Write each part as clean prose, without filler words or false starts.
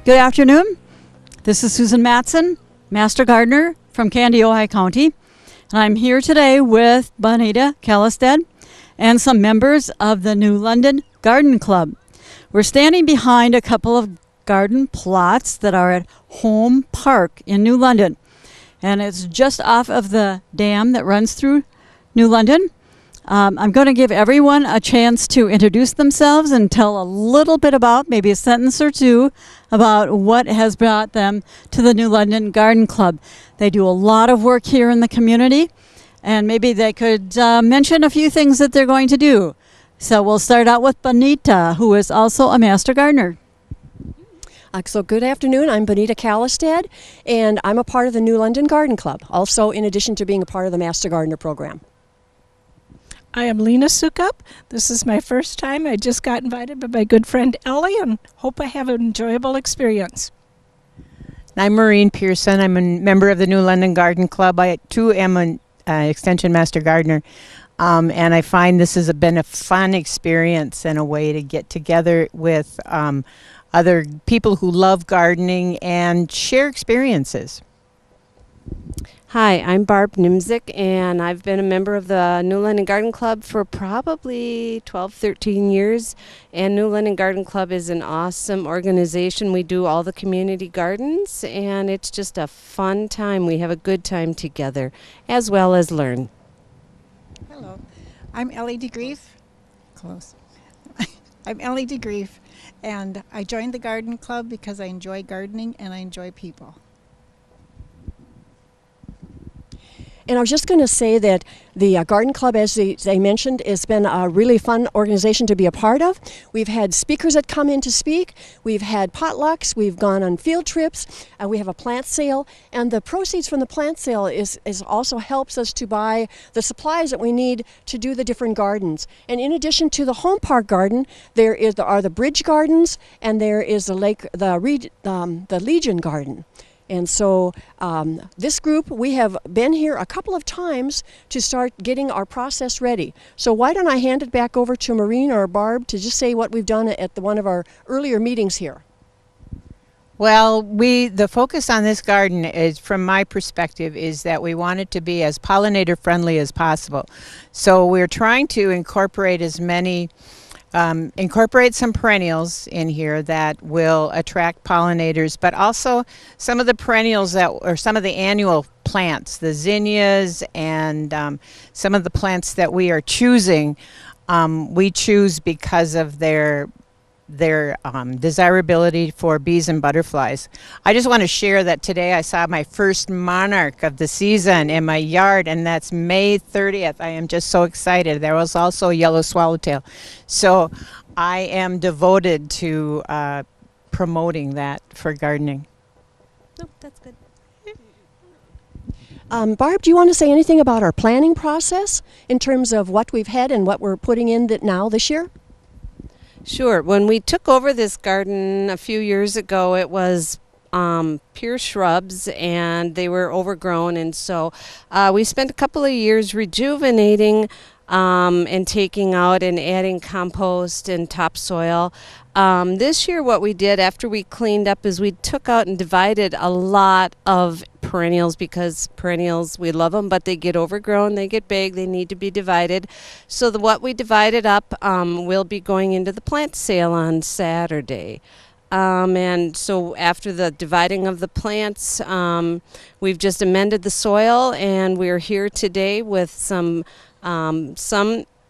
Good afternoon. This is Susan Matson, Master Gardener from Candy, Ojai County. And I'm here today with Bonita Callistad and some members of the New London Garden Club. We're standing behind a couple of garden plots that are at Home Park in New London. And it's just off of the dam that runs through New London. I'm going to give everyone a chance to introduce themselves and tell a little bit about, maybe a sentence or two, about what has brought them to the New London Garden Club. They do a lot of work here in the community, and maybe they could mention a few things that they're going to do. So we'll start out with Bonita, who is also a Master Gardener. So good afternoon, I'm Bonita Callistad, and I'm a part of the New London Garden Club, also in addition to being a part of the Master Gardener program. I am Lena Sukup. This is my first time. I just got invited by my good friend Ellie and hope I have an enjoyable experience. I'm Maureen Pearson. I'm a member of the New London Garden Club. I too am an Extension Master Gardener. And I find this has been a fun experience and a way to get together with other people who love gardening and share experiences. Hi, I'm Barb Nemzek, and I've been a member of the New London Garden Club for probably 12, 13 years. And New London Garden Club is an awesome organization. We do all the community gardens, and it's just a fun time. We have a good time together, as well as learn. Hello, I'm Ellie DeGrief. Close. I'm Ellie DeGrief, and I joined the garden club because I enjoy gardening and I enjoy people. And I was just going to say that the Garden Club, as they mentioned, has been a really fun organization to be a part of. We've had speakers that come in to speak. We've had potlucks. We've gone on field trips. We have a plant sale. And the proceeds from the plant sale is also helps us to buy the supplies that we need to do the different gardens. And in addition to the Home Park Garden, there are the Bridge Gardens, and there is the Legion Garden. And so this group, we have been here a couple of times to start getting our process ready. So why don't I hand it back over to Maureen or Barb to just say what we've done at one of our earlier meetings here. Well, the focus on this garden is, from my perspective, is that we want it to be as pollinator friendly as possible. So we're trying to incorporate incorporate some perennials in here that will attract pollinators, but also some of the perennials or some of the annual plants, the zinnias, and some of the plants that we are choosing. We choose because of their desirability for bees and butterflies. I just want to share that today I saw my first monarch of the season in my yard, and that's May 30th. I am just so excited. There was also a yellow swallowtail. So I am devoted to promoting that for gardening. Oh, that's good. Barb, do you want to say anything about our planning process in terms of what we've had and what we're putting in now this year? Sure. When we took over this garden a few years ago, it was pure shrubs and they were overgrown, and so we spent a couple of years rejuvenating and taking out and adding compost and topsoil. This year what we did after we cleaned up is we took out and divided a lot of perennials, because perennials, we love them, but they get overgrown, they get big, they need to be divided. So what we divided up will be going into the plant sale on Saturday. And so after the dividing of the plants, we've just amended the soil, and we're here today with some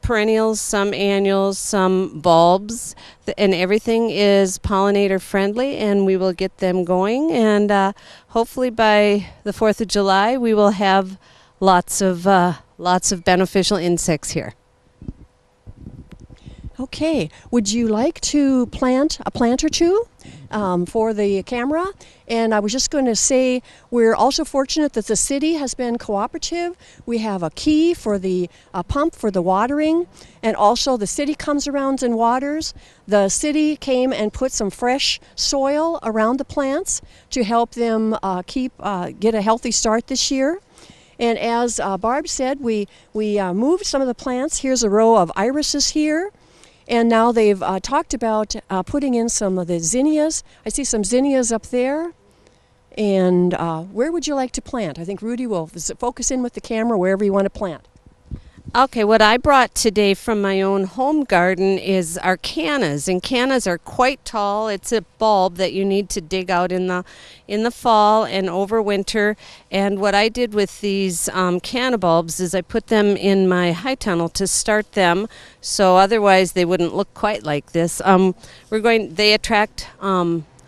perennials, some annuals, some bulbs, and everything is pollinator friendly, and we will get them going, and hopefully by the 4th of July we will have lots of beneficial insects here. Okay, would you like to plant a plant or two for the camera? And I was just going to say, we're also fortunate that the city has been cooperative. We have a key for the pump for the watering, and also the city comes around and waters. The city came and put some fresh soil around the plants to help them get a healthy start this year. And as Barb said, we moved some of the plants. Here's a row of irises here. And now they've talked about putting in some of the zinnias. I see some zinnias up there. And where would you like to plant? I think Rudy will focus in with the camera wherever you want to plant. Okay, what I brought today from my own home garden is our cannas, and cannas are quite tall. It's a bulb that you need to dig out in the fall and over winter. And what I did with these canna bulbs is I put them in my high tunnel to start them, so otherwise they wouldn't look quite like this. They attract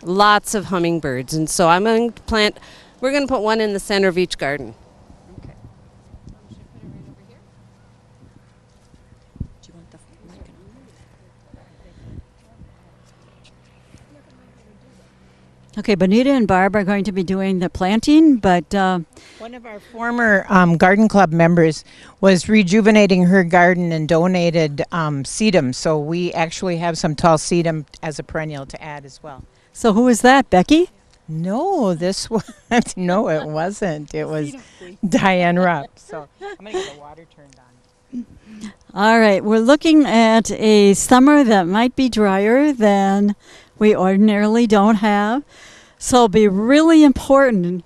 lots of hummingbirds, and so we're going to put one in the center of each garden. Okay, Bonita and Barb are going to be doing the planting, but One of our former garden club members was rejuvenating her garden and donated sedum, so we actually have some tall sedum as a perennial to add as well. so who is that, Becky? No, this was no, it wasn't. It was Diane Rupp. So I'm gonna get the water turned on. All right, we're looking at a summer that might be drier than we ordinarily don't have. So it'll be really important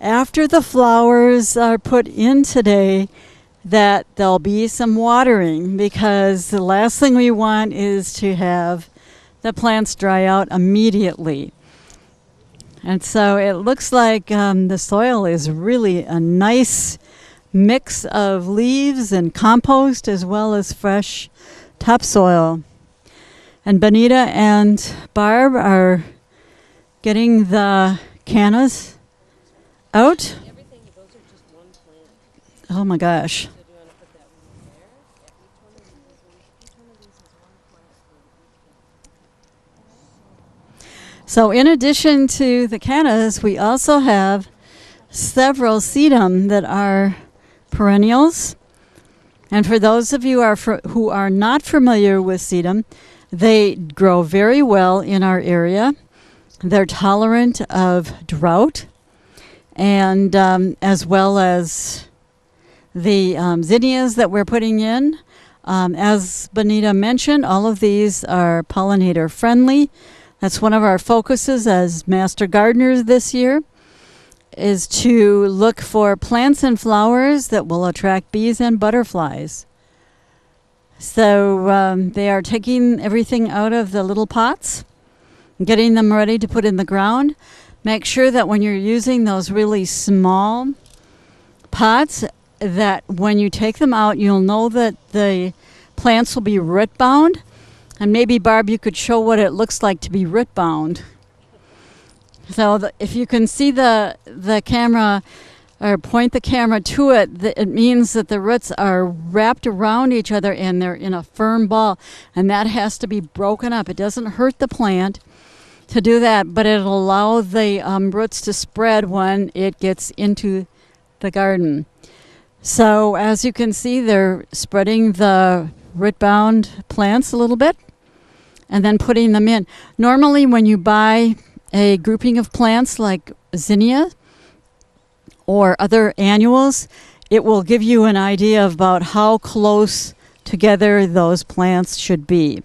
after the flowers are put in today that there'll be some watering, because the last thing we want is to have the plants dry out immediately. And so it looks like the soil is really a nice mix of leaves and compost as well as fresh topsoil. And Bonita and Barb are getting the cannas out. Oh my gosh. So in addition to the cannas, we also have several sedum that are perennials. And for those of you who are not familiar with sedum, they grow very well in our area. They're tolerant of drought, and as well as the zinnias that we're putting in. As Bonita mentioned, all of these are pollinator friendly. That's one of our focuses as Master Gardeners this year, is to look for plants and flowers that will attract bees and butterflies. So they are taking everything out of the little pots, getting them ready to put in the ground. Make sure that when you're using those really small pots, that when you take them out, you'll know that the plants will be root bound. And maybe, Barb, you could show what it looks like to be root bound. So if you can see the camera, or point the camera to it, it means that the roots are wrapped around each other and they're in a firm ball. And that has to be broken up. It doesn't hurt the plant to do that, but it'll allow the roots to spread when it gets into the garden. So as you can see, they're spreading the root-bound plants a little bit and then putting them in. Normally when you buy a grouping of plants like zinnia or other annuals, it will give you an idea about how close together those plants should be.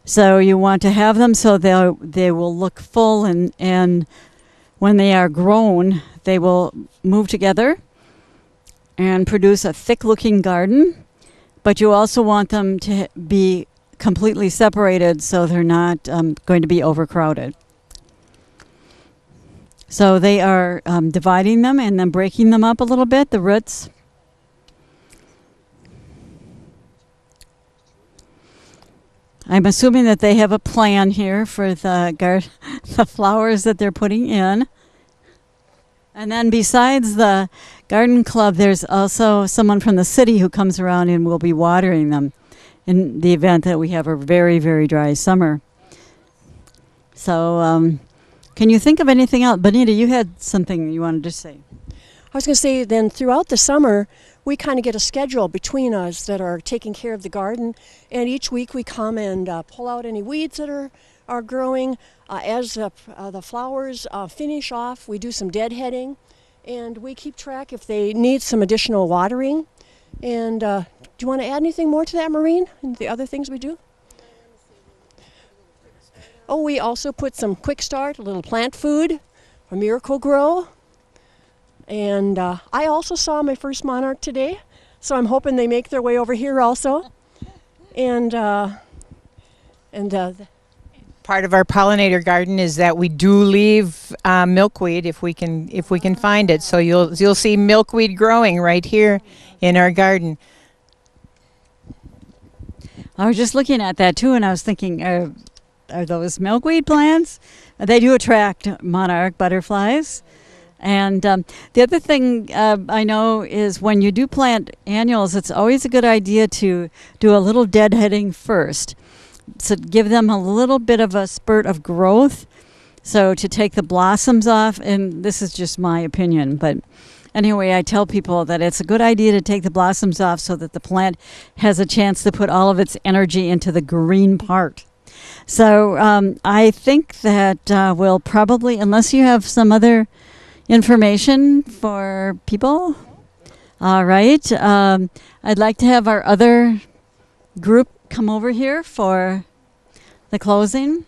So you want to have them so they will look full, and when they are grown, they will move together and produce a thick-looking garden. But you also want them to be completely separated so they're not going to be overcrowded. So they are dividing them and then breaking them up a little bit, the roots. I'm assuming that they have a plan here for the flowers that they're putting in. And then besides the garden club, there's also someone from the city who comes around and will be watering them in the event that we have a very, very dry summer. So can you think of anything else? Bonita, you had something you wanted to say. I was going to say then throughout the summer, we kind of get a schedule between us that are taking care of the garden. And each week we come and pull out any weeds that are growing. As the flowers finish off, we do some deadheading. And we keep track if they need some additional watering. And do you want to add anything more to that, Maureen, and the other things we do? Oh, we also put some Quick Start, a little plant food, a Miracle Grow. And I also saw my first monarch today, so I'm hoping they make their way over here also. And Part of our pollinator garden is that we do leave milkweed if we can find it. So you'll see milkweed growing right here in our garden. I was just looking at that too, and I was thinking, are those milkweed plants? They do attract monarch butterflies. And the other thing I know is when you do plant annuals, it's always a good idea to do a little deadheading first. So give them a little bit of a spurt of growth. So to take the blossoms off, and this is just my opinion, but anyway, I tell people that it's a good idea to take the blossoms off so that the plant has a chance to put all of its energy into the green part. So I think that we'll probably, unless you have some other information for people, all right. I'd like to have our other group come over here for the closing.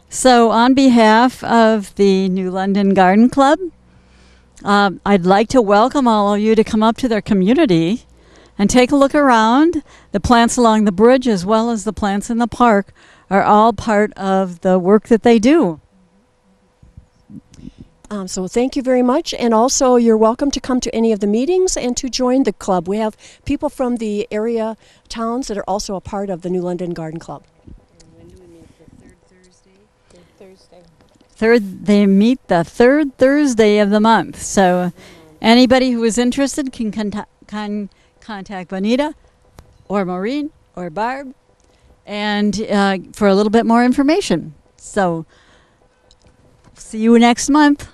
So on behalf of the New London Garden Club, I'd like to welcome all of you to come up to their community and take a look around. The plants along the bridge as well as the plants in the park are all part of the work that they do. So thank you very much, and also you're welcome to come to any of the meetings and to join the club. We have people from the area towns that are also a part of the New London Garden Club. When do we meet? The third Thursday? Third Thursday. They meet the third Thursday of the month. So anybody who is interested can contact Bonita or Maureen or Barb and for a little bit more information. So see you next month.